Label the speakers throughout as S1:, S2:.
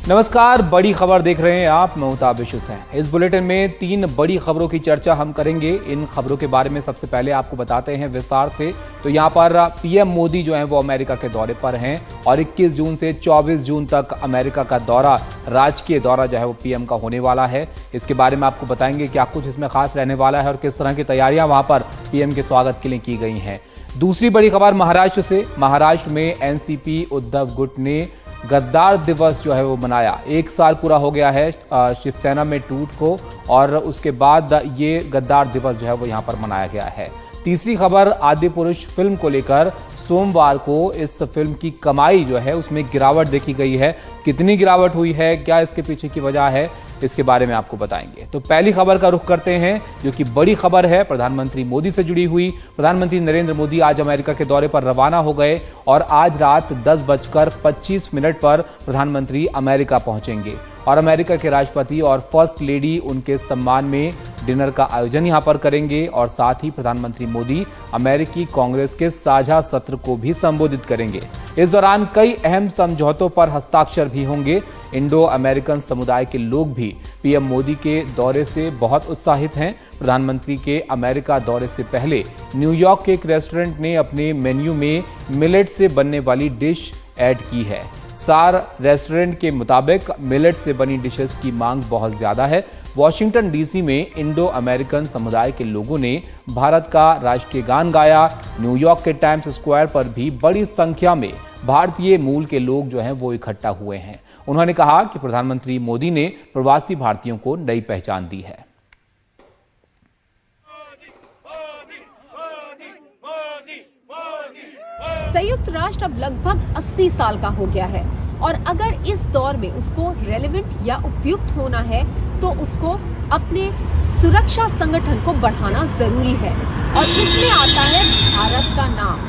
S1: नमस्कार, बड़ी खबर देख रहे हैं आप। मैं ताबिश हुसैन। इस बुलेटिन में 3 बड़ी खबरों की चर्चा हम करेंगे। इन खबरों के बारे में सबसे पहले आपको बताते हैं विस्तार से। तो यहाँ पर पीएम मोदी जो है वो अमेरिका के दौरे पर हैं और 21 जून से 24 जून तक अमेरिका का दौरा, राजकीय दौरा जो है वो पीएम का होने वाला है। इसके बारे में आपको बताएंगे क्या कुछ इसमें खास रहने वाला है और किस तरह की तैयारियां वहां पर पीएम के स्वागत के लिए की गई हैं। दूसरी बड़ी खबर महाराष्ट्र से। महाराष्ट्र में एनसीपी उद्धव गुट ने गद्दार दिवस जो है वो मनाया। 1 साल पूरा हो गया है शिवसेना में टूट को और उसके बाद ये गद्दार दिवस जो है वो यहाँ पर मनाया गया है। तीसरी खबर आदि पुरुष फिल्म को लेकर। सोमवार को इस फिल्म की कमाई जो है उसमें गिरावट देखी गई है। कितनी गिरावट हुई है, क्या इसके पीछे की वजह है, इसके बारे में आपको बताएंगे। तो पहली खबर का रुख करते हैं जो कि बड़ी खबर है प्रधानमंत्री मोदी से जुड़ी हुई। प्रधानमंत्री नरेंद्र मोदी आज अमेरिका के दौरे पर रवाना हो गए और आज रात 10:25 पर प्रधानमंत्री अमेरिका पहुंचेंगे और अमेरिका के राष्ट्रपति और फर्स्ट लेडी उनके सम्मान में डिनर का आयोजन यहां पर करेंगे और साथ ही प्रधानमंत्री मोदी अमेरिकी कांग्रेस के साझा सत्र को भी संबोधित करेंगे। इस दौरान कई अहम समझौतों पर हस्ताक्षर भी होंगे। इंडो अमेरिकन समुदाय के लोग भी पीएम मोदी के दौरे से बहुत उत्साहित हैं। प्रधानमंत्री के अमेरिका दौरे से पहले न्यूयॉर्क के एक रेस्टोरेंट ने अपने मेन्यू में मिलेट से बनने वाली डिश ऐड की है। सार रेस्टोरेंट के मुताबिक मिलेट से बनी डिशेस की मांग बहुत ज्यादा है। वॉशिंगटन डीसी में इंडो अमेरिकन समुदाय के लोगों ने भारत का राष्ट्रीय गान गाया। न्यूयॉर्क के टाइम्स स्क्वायर पर भी बड़ी संख्या में भारतीय मूल के लोग जो हैं वो इकट्ठा हुए हैं। उन्होंने कहा कि प्रधानमंत्री मोदी ने प्रवासी भारतीयों को नई पहचान दी है।
S2: संयुक्त राष्ट्र अब लगभग 80 साल का हो गया है और अगर इस दौर में उसको रेलेवेंट या उपयुक्त होना है तो उसको अपने सुरक्षा संगठन को बढ़ाना जरूरी है और इसमें आता है भारत का नाम।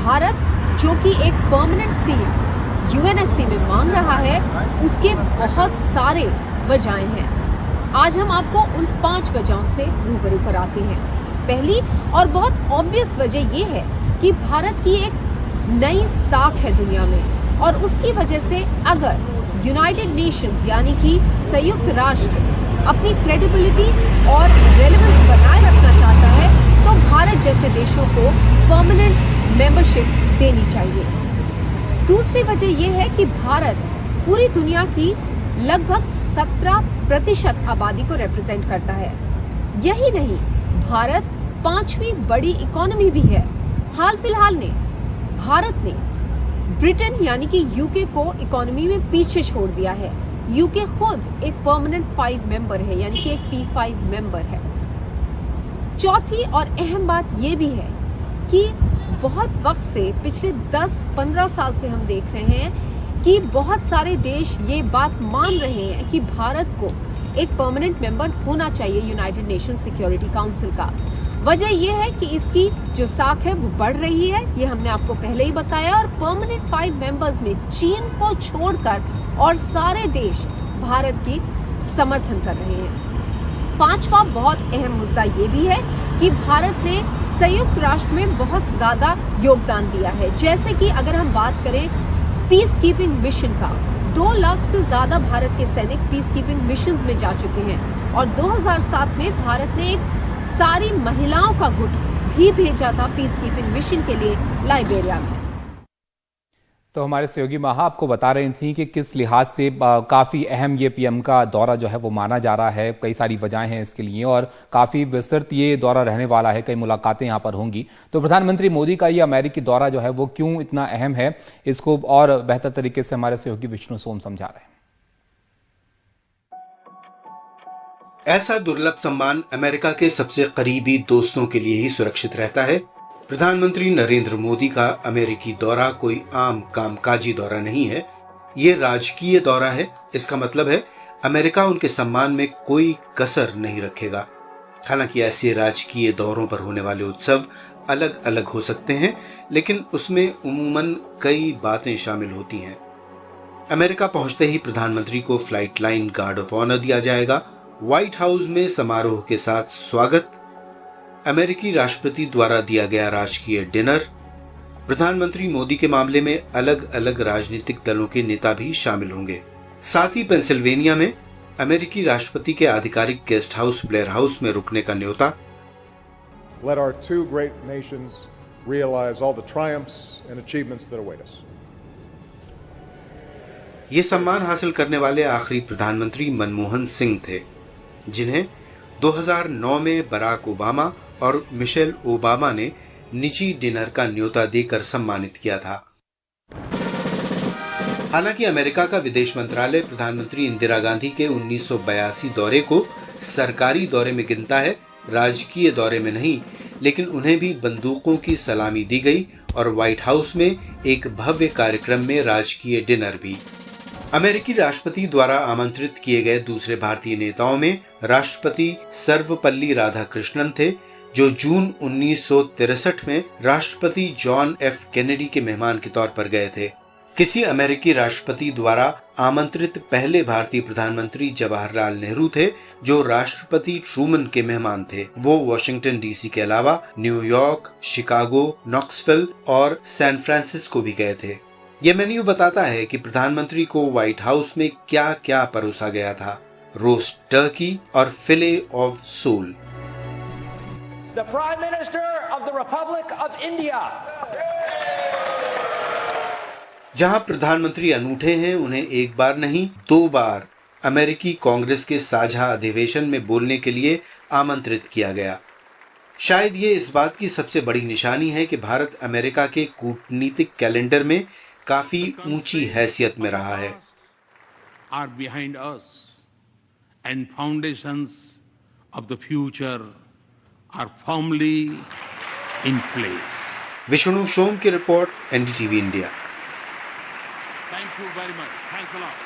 S2: भारत जो कि एक परमानेंट सीट यूएनएससी में मांग रहा है, उसके बहुत सारे वजहें हैं। आज हम आपको उन 5 वजहों से रूबरू कराते हैं। पहली और बहुत ऑब्वियस वजह ये है कि भारत की एक नई साख है दुनिया में और उसकी वजह से अगर यूनाइटेड नेशंस यानी कि संयुक्त राष्ट्र अपनी क्रेडिबिलिटी और रेलेवेंस बनाए रखना चाहता है तो भारत जैसे देशों को परमानेंट मेंबरशिप देनी चाहिए। दूसरी वजह यह है कि भारत पूरी दुनिया की लगभग 17% आबादी को रिप्रेजेंट करता है। यही नहीं, भारत 5वीं बड़ी इकोनॉमी भी है। हाल फिलहाल में भारत ने ब्रिटेन यानी कि यूके को इकोनॉमी में पीछे छोड़ दिया है। यूके खुद एक परमानेंट 5 मेंबर है यानी कि एक P5 मेंबर है। चौथी और अहम बात यह भी है कि बहुत वक्त से पिछले 10-15 साल से हम देख रहे हैं कि बहुत सारे देश ये बात मान रहे हैं कि भारत को एक परमानेंट मेंबर होना चाहिए यूनाइटेड नेशन सिक्योरिटी काउंसिल का। वजह यह है कि इसकी जो साख है वो बढ़ रही है, ये हमने आपको पहले ही बताया, और परमानेंट 5 मेंबर्स में चीन को छोड़कर और सारे देश भारत की समर्थन कर रहे हैं। 5वां बहुत अहम मुद्दा ये भी है कि भारत ने संयुक्त राष्ट्र में बहुत ज्यादा योगदान दिया है। जैसे कि अगर हम बात करें पीस कीपिंग मिशन का, 2 लाख से ज्यादा भारत के सैनिक पीस कीपिंग मिशंस में जा चुके हैं और 2007 में भारत ने एक सारी महिलाओं का गुट भी भेजा था पीस कीपिंग मिशन के लिए लाइबेरिया में।
S1: तो हमारे सहयोगी महा आपको बता रही थी कि किस लिहाज से काफी अहम ये पीएम का दौरा जो है वो माना जा रहा है। कई सारी वजहें हैं इसके लिए और काफी विस्तृत ये दौरा रहने वाला है। कई मुलाकातें यहाँ पर होंगी। तो प्रधानमंत्री मोदी का ये अमेरिकी दौरा जो है वो क्यों इतना अहम है, इसको और बेहतर तरीके से हमारे सहयोगी विष्णु सोम समझा रहे हैं।
S3: ऐसा दुर्लभ सम्मान अमेरिका के सबसे करीबी दोस्तों के लिए ही सुरक्षित रहता है। प्रधानमंत्री नरेंद्र मोदी का अमेरिकी दौरा कोई आम कामकाजी दौरा नहीं है, ये राजकीय दौरा है। इसका मतलब है अमेरिका उनके सम्मान में कोई कसर नहीं रखेगा। हालांकि ऐसे राजकीय दौरों पर होने वाले उत्सव अलग अलग हो सकते हैं, लेकिन उसमें उम्मूमन कई बातें शामिल होती हैं। अमेरिका पहुंचते ही प्रधानमंत्री को flight line guard of honour दिया जाएगा। व्हाइट हाउस में समारोह के साथ स्वागत, अमेरिकी राष्ट्रपति द्वारा दिया गया राजकीय डिनर। प्रधानमंत्री मोदी के मामले में अलग अलग राजनीतिक दलों के नेता भी शामिल होंगे। साथ ही पेंसिल्वेनिया में अमेरिकी राष्ट्रपति के आधिकारिक गेस्ट हाउस ब्लेयर हाउस में रुकने का न्योता।
S4: Let our two great nations realize all the triumphs and achievements that await us.
S3: ये सम्मान हासिल करने वाले आखिरी प्रधानमंत्री मनमोहन सिंह थे, जिन्हें 2009 में बराक ओबामा और मिशेल ओबामा ने निजी डिनर का न्योता देकर सम्मानित किया था। हालांकि अमेरिका का विदेश मंत्रालय प्रधानमंत्री इंदिरा गांधी के 1982 दौरे को सरकारी दौरे में गिनता है, राजकीय दौरे में नहीं। लेकिन उन्हें भी बंदूकों की सलामी दी गई और व्हाइट हाउस में एक भव्य कार्यक्रम में राजकीय डिनर भी। अमेरिकी राष्ट्रपति द्वारा आमंत्रित किए गए दूसरे भारतीय नेताओं में राष्ट्रपति सर्वपल्ली राधाकृष्णन थे, जो जून 1963 में राष्ट्रपति जॉन एफ कैनेडी के मेहमान के तौर पर गए थे। किसी अमेरिकी राष्ट्रपति द्वारा आमंत्रित पहले भारतीय प्रधानमंत्री जवाहरलाल नेहरू थे, जो राष्ट्रपति ट्रूमन के मेहमान थे। वो वॉशिंगटन डीसी के अलावा न्यूयॉर्क, शिकागो, नॉक्सविल और सैन फ्रांसिस्को भी गए थे। ये मेन्यू बताता है कि प्रधानमंत्री को व्हाइट हाउस में क्या क्या परोसा गया था। रोस्ट टर्की और fillet of sole.
S5: The Prime Minister of the Republic of India.
S3: जहां प्रधानमंत्री अनूठे हैं, उन्हें एक बार नहीं 2 बार अमेरिकी कांग्रेस के साझा अधिवेशन में बोलने के लिए आमंत्रित किया गया। शायद ये इस बात की सबसे बड़ी निशानी है कि भारत अमेरिका के कूटनीतिक कैलेंडर में काफी ऊंची हैसियत में रहा है।
S6: Are behind us and foundations of the future are firmly in place.
S3: Vishnu सोम की report, NDTV India.
S6: Thank you very much. Thanks a lot.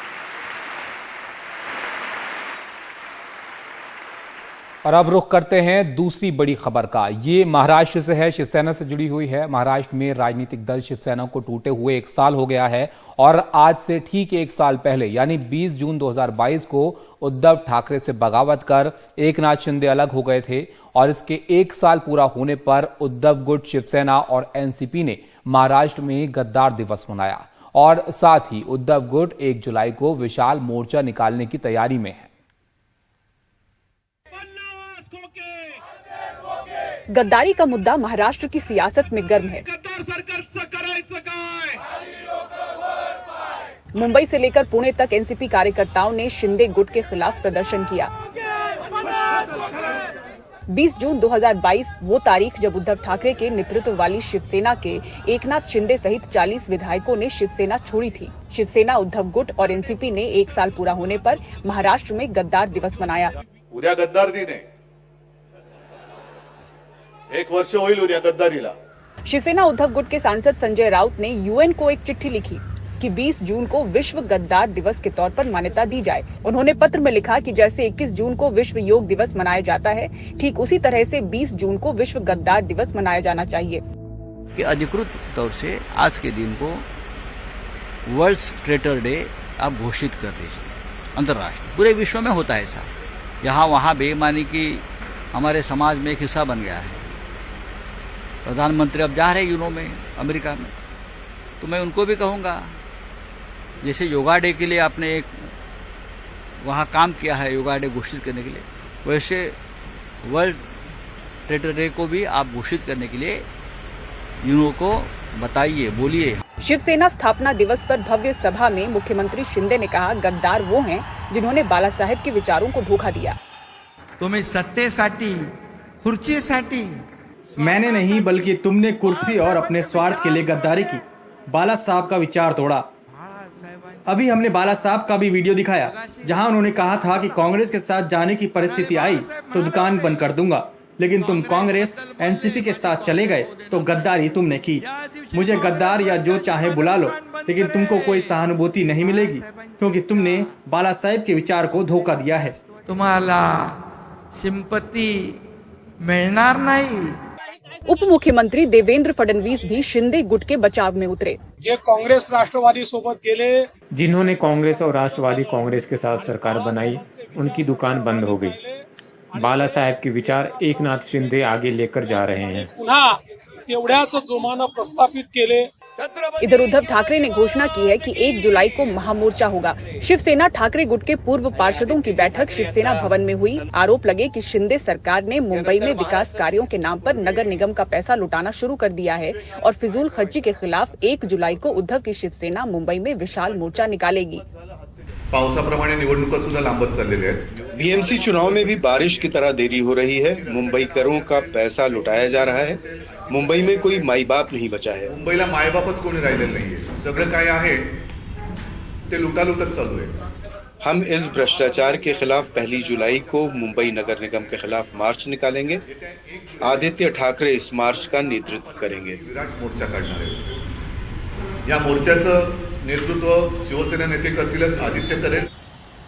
S1: और अब रुख करते हैं दूसरी बड़ी खबर का। ये महाराष्ट्र से है, शिवसेना से जुड़ी हुई है। महाराष्ट्र में राजनीतिक दल शिवसेना को टूटे हुए 1 साल हो गया है और आज से ठीक 1 साल पहले यानी 20 जून 2022 को उद्धव ठाकरे से बगावत कर एकनाथ शिंदे अलग हो गए थे और इसके 1 साल पूरा होने पर उद्धव गुट, शिवसेना और एनसीपी ने महाराष्ट्र में गद्दार दिवस मनाया और साथ ही उद्धव गुट 1 जुलाई को विशाल मोर्चा निकालने की तैयारी में है।
S7: गद्दारी का मुद्दा महाराष्ट्र की सियासत में गर्म है। मुंबई से लेकर पुणे तक एनसीपी कार्यकर्ताओं ने शिंदे गुट के खिलाफ प्रदर्शन किया। 20 जून 2022 वो तारीख जब उद्धव ठाकरे के नेतृत्व वाली शिवसेना के एकनाथ शिंदे सहित 40 विधायकों ने शिवसेना छोड़ी थी। शिवसेना, उद्धव गुट और एनसीपी ने 1 साल पूरा होने पर महाराष्ट्र में गद्दार दिवस मनाया।
S8: उद्या गद्दार दिन आहे, 1 वर्ष होईल उद्या गद्दारीला।
S7: शिवसेना उद्धव गुट के सांसद संजय राउत ने यूएन को एक चिट्ठी लिखी कि 20 जून को विश्व गद्दार दिवस के तौर पर मान्यता दी जाए। उन्होंने पत्र में लिखा कि जैसे 21 जून को विश्व योग दिवस मनाया जाता है, ठीक उसी तरह से 20 जून को विश्व गद्दार दिवस मनाया जाना चाहिए।
S9: कि अधिकृत तौर से आज के दिन को वर्ल्ड ट्रेटर डे आप घोषित कर दीजिए। अंतर्राष्ट्रीय पूरे विश्व में होता है ऐसा। यहाँ वहाँ बेईमानी की हमारे समाज में एक हिस्सा बन गया है। प्रधानमंत्री अब जा रहे यूरो में, अमेरिका में, तो मैं उनको भी कहूँगा जैसे योगा डे के लिए आपने एक वहाँ काम किया है योगा डे घोषित करने के लिए, वैसे वर्ल्ड ट्रेटर डे को भी आप घोषित करने के लिए यूरो को बताइए, बोलिए।
S7: शिवसेना स्थापना दिवस पर भव्य सभा में मुख्यमंत्री शिंदे ने कहा, गद्दार वो हैं जिन्होंने बाला साहेब के विचारों को धोखा दिया।
S10: तुम्हें सत्तेसाठी, खुर्चीसाठी
S11: मैंने नहीं बल्कि तुमने कुर्सी और अपने स्वार्थ के लिए गद्दारी की। बाला साहब का विचार तोड़ा। अभी हमने बाला साहब का भी वीडियो दिखाया जहां उन्होंने कहा था कि कांग्रेस के साथ जाने की परिस्थिति आई तो दुकान बंद कर दूंगा, लेकिन तुम कांग्रेस एनसीपी के साथ चले गए तो गद्दारी तुमने की। मुझे गद्दार या जो चाहे बुला लो, लेकिन तुमको कोई सहानुभूति नहीं मिलेगी क्योंकि तुमने बाला साहेब के विचार को धोखा दिया है।
S10: तुम्हाला सिंपत्ती मिळणार नाही।
S7: उप मुख्यमंत्री देवेंद्र फडणवीस भी शिंदे गुट के बचाव में उतरे।
S12: जे कांग्रेस राष्ट्रवादी सोबत गेले,
S13: जिन्होंने कांग्रेस और राष्ट्रवादी कांग्रेस के साथ सरकार बनाई, उनकी दुकान बंद हो गई। बाला साहेब के विचार एकनाथ शिंदे आगे लेकर जा रहे हैं।
S12: पुन्हा तेवढ्याच जोमानं प्रस्थापित केले।
S7: इधर उद्धव ठाकरे ने घोषणा की है कि 1 जुलाई को महामोर्चा होगा। शिवसेना ठाकरे गुट के पूर्व पार्षदों की बैठक शिवसेना भवन में हुई। आरोप लगे कि शिंदे सरकार ने मुंबई में विकास कार्यों के नाम पर नगर निगम का पैसा लुटाना शुरू कर दिया है और फिजूल खर्ची के खिलाफ 1 जुलाई को उद्धव की शिवसेना मुंबई में विशाल मोर्चा निकालेगी।
S8: पावसाप्रमाणे निवडणुका सुद्धा लांबत चाललेल्या आहेत।
S3: बीएमसी चुनाव में भी बारिश की तरह देरी हो रही है। मुंबई करों का पैसा लुटाया जा रहा है। मुंबई में कोई माई बाप नहीं बचा है।
S8: मुंबईला मायबापच कोणी राहिलेलं नाहीये। सगळं काय आहे ते लुटालुटच चालू आहे।
S3: हम इस भ्रष्टाचार के खिलाफ 1 जुलाई को मुंबई नगर निगम के खिलाफ मार्च निकालेंगे। आदित्य ठाकरे इस मार्च का नेतृत्व करेंगे।
S8: विराट मोर्चा काढणार आहे। या मोर्चाचं नेतृत्व शिवसेना नेते करतीलच, आदित्य करेल।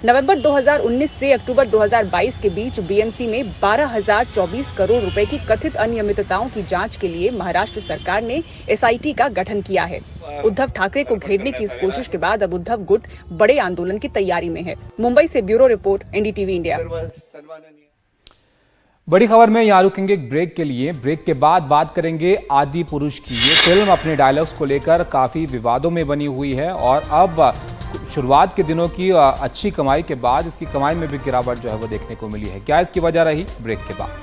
S7: नवंबर 2019 से अक्टूबर 2022 के बीच बीएमसी में 12,024 करोड़ रुपए की कथित अनियमितताओं की जांच के लिए महाराष्ट्र सरकार ने एसआईटी का गठन किया है। उद्धव ठाकरे को घेरने की इस कोशिश के बाद अब उद्धव गुट बड़े आंदोलन की तैयारी में है। मुंबई से ब्यूरो रिपोर्ट, एनडीटीवी इंडिया।
S1: बड़ी खबर में यहां रुकेंगे एक ब्रेक के लिए। ब्रेक के बाद बात करेंगे आदि पुरुष की। ये फिल्म अपने डायलॉग्स को लेकर काफी विवादों में बनी हुई है और अब शुरुआत के दिनों की अच्छी कमाई के बाद इसकी कमाई में भी गिरावट जो है वो देखने को मिली है। क्या इसकी वजह रही? ब्रेक के बाद।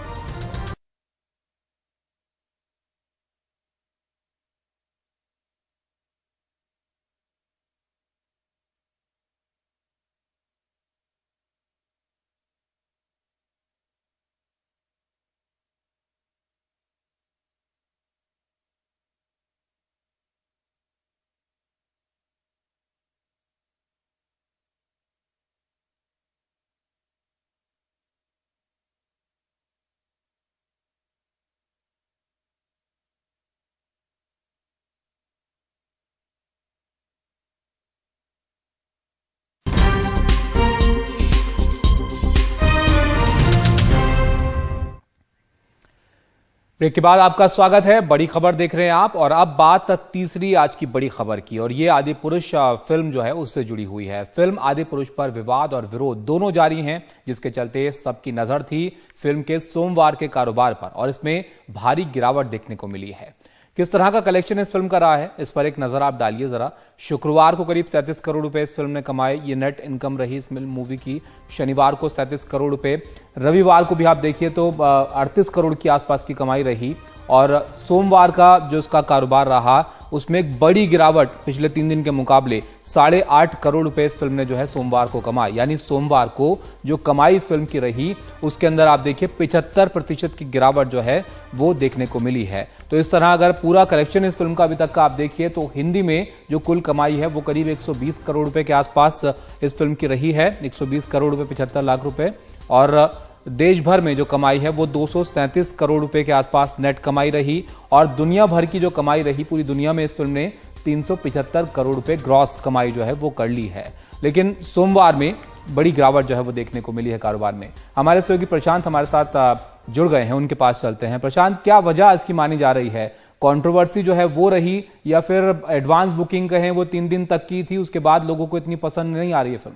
S1: ब्रेक के बाद आपका स्वागत है। बड़ी खबर देख रहे हैं आप और अब बात तीसरी आज की बड़ी खबर की और ये आदि पुरुष फिल्म जो है उससे जुड़ी हुई है। फिल्म आदि पुरुष पर विवाद और विरोध दोनों जारी हैं, जिसके चलते सबकी नजर थी फिल्म के सोमवार के कारोबार पर और इसमें भारी गिरावट देखने को मिली है। किस तरह का कलेक्शन इस फिल्म का रहा है, इस पर एक नजर आप डालिए जरा। शुक्रवार को करीब 37 करोड़ रुपए इस फिल्म ने कमाए। ये नेट इनकम रही इस मूवी की। शनिवार को 37 करोड़ रुपए, रविवार को भी आप देखिए तो 38 करोड़ के आसपास की कमाई रही और सोमवार का जो इसका कारोबार रहा उसमें एक बड़ी गिरावट पिछले 3 दिन के मुकाबले 8.5 करोड़ रुपए इस फिल्म ने जो है सोमवार को कमाए। यानी सोमवार को जो कमाई इस फिल्म की रही उसके अंदर आप देखिए 75% की गिरावट जो है वो देखने को मिली है। तो इस तरह अगर पूरा कलेक्शन इस फिल्म का अभी तक का आप देखिए तो हिंदी में जो कुल कमाई है वो करीब 120 करोड़ रुपए के आसपास इस फिल्म की रही है। 120 करोड़ रुपए 75 लाख रुपए और देश भर में जो कमाई है वो 237 करोड़ रुपए के आसपास नेट कमाई रही और दुनिया भर की जो कमाई रही पूरी दुनिया में इस फिल्म ने 375 करोड़ रुपए ग्रॉस कमाई जो है वो कर ली है। लेकिन सोमवार में बड़ी गिरावट जो है वो देखने को मिली है कारोबार में। हमारे सहयोगी प्रशांत हमारे साथ जुड़ गए हैं, उनके पास चलते हैं। प्रशांत, क्या वजह इसकी मानी जा रही है? कंट्रोवर्सी जो है वो रही या फिर एडवांस बुकिंग कहें वो 3 दिन तक की थी, उसके बाद लोगों को इतनी पसंद नहीं आ रही है फिल्म?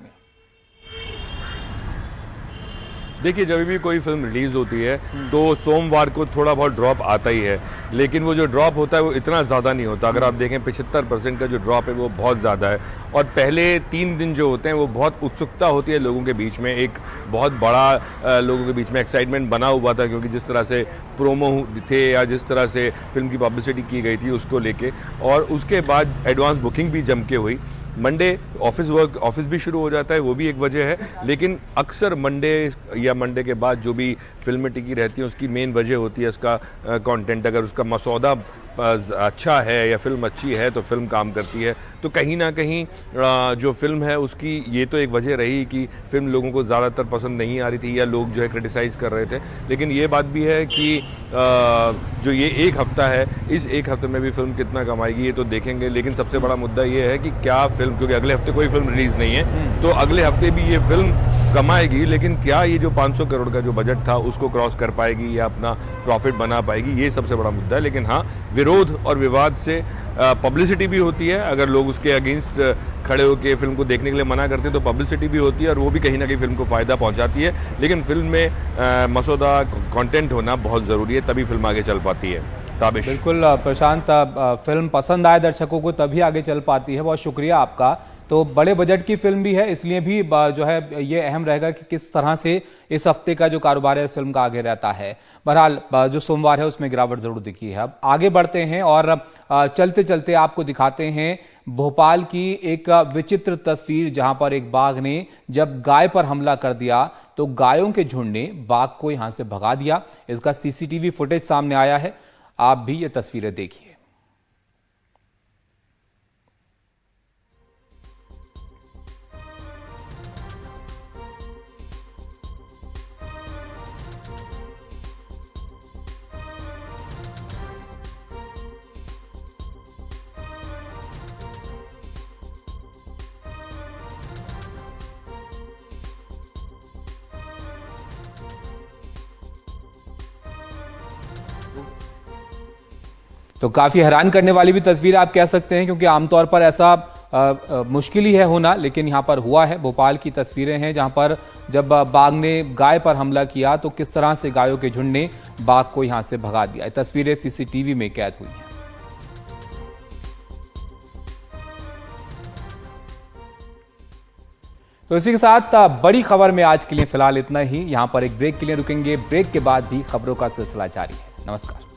S14: देखिए, जब भी कोई फिल्म रिलीज होती है तो सोमवार को थोड़ा बहुत ड्रॉप आता ही है, लेकिन वो जो ड्रॉप होता है वो इतना ज़्यादा नहीं होता। अगर आप देखें 75% का जो ड्रॉप है वो बहुत ज़्यादा है और पहले 3 दिन जो होते हैं वो बहुत उत्सुकता होती है लोगों के बीच में, एक बहुत बड़ा लोगों के बीच में एक्साइटमेंट बना हुआ था क्योंकि जिस तरह से प्रोमो थे या जिस तरह से फिल्म की पब्लिसिटी की गई थी उसको लेके, और उसके बाद एडवांस बुकिंग भी जम के हुई। मंडे ऑफिस भी शुरू हो जाता है, वो भी एक वजह है, लेकिन अक्सर मंडे या मंडे के बाद जो भी फिल्में टिकी रहती हैं उसकी मेन वजह होती है उसका कंटेंट। अगर उसका मसौदा अच्छा है या फिल्म अच्छी है तो फिल्म काम करती है। तो कहीं ना कहीं जो फिल्म है उसकी ये तो एक वजह रही कि फिल्म लोगों को ज़्यादातर पसंद नहीं आ रही थी या लोग जो है क्रिटिसाइज़ कर रहे थे, लेकिन ये बात भी है कि जो ये एक हफ्ता है, इस एक हफ्ते में भी फिल्म कितना कमाएगी ये तो देखेंगे। लेकिन सबसे बड़ा मुद्दा ये है कि क्या फिल्म, क्योंकि अगले हफ्ते कोई फिल्म रिलीज़ नहीं है तो अगले हफ्ते भी ये फिल्म कमाएगी, लेकिन क्या ये जो 500 करोड़ का जो बजट था उसको क्रॉस कर पाएगी या अपना प्रॉफिट बना पाएगी, ये सबसे बड़ा मुद्दा है। लेकिन हाँ, विरोध और विवाद से पब्लिसिटी भी होती है। अगर लोग उसके अगेंस्ट खड़े होकर फिल्म को देखने के लिए मना करते हैं तो पब्लिसिटी भी होती है और वो भी कहीं ना कहीं फिल्म को फ़ायदा पहुंचाती है। लेकिन फिल्म में मसौदा कंटेंट होना बहुत ज़रूरी है, तभी फिल्म आगे चल पाती है। ताबिश।
S1: बिल्कुल प्रशांत, फिल्म पसंद आए दर्शकों को तभी आगे चल पाती है। बहुत शुक्रिया आपका। तो बड़े बजट की फिल्म भी है, इसलिए भी जो है ये अहम रहेगा कि किस तरह से इस हफ्ते का जो कारोबार है इस फिल्म का आगे रहता है। बहरहाल जो सोमवार है उसमें गिरावट जरूर दिखी है। अब आगे बढ़ते हैं और चलते चलते आपको दिखाते हैं भोपाल की एक विचित्र तस्वीर, जहां पर एक बाघ ने जब गाय पर हमला कर दिया तो गायों के झुंड ने बाघ को यहां से भगा दिया। इसका सीसीटीवी फुटेज सामने आया है, आप भी ये तस्वीरें देखिए। तो काफी हैरान करने वाली भी तस्वीर आप कह सकते हैं, क्योंकि आमतौर पर ऐसा मुश्किल ही है होना, लेकिन यहां पर हुआ है। भोपाल की तस्वीरें हैं जहां पर जब बाघ ने गाय पर हमला किया तो किस तरह से गायों के झुंड ने बाघ को यहां से भगा दिया। तस्वीरें सीसीटीवी में कैद हुई हैं। तो इसी के साथ बड़ी खबर में आज के लिए फिलहाल इतना ही। यहां पर एक ब्रेक के लिए रुकेंगे, ब्रेक के बाद भी खबरों का सिलसिला जारी है। नमस्कार।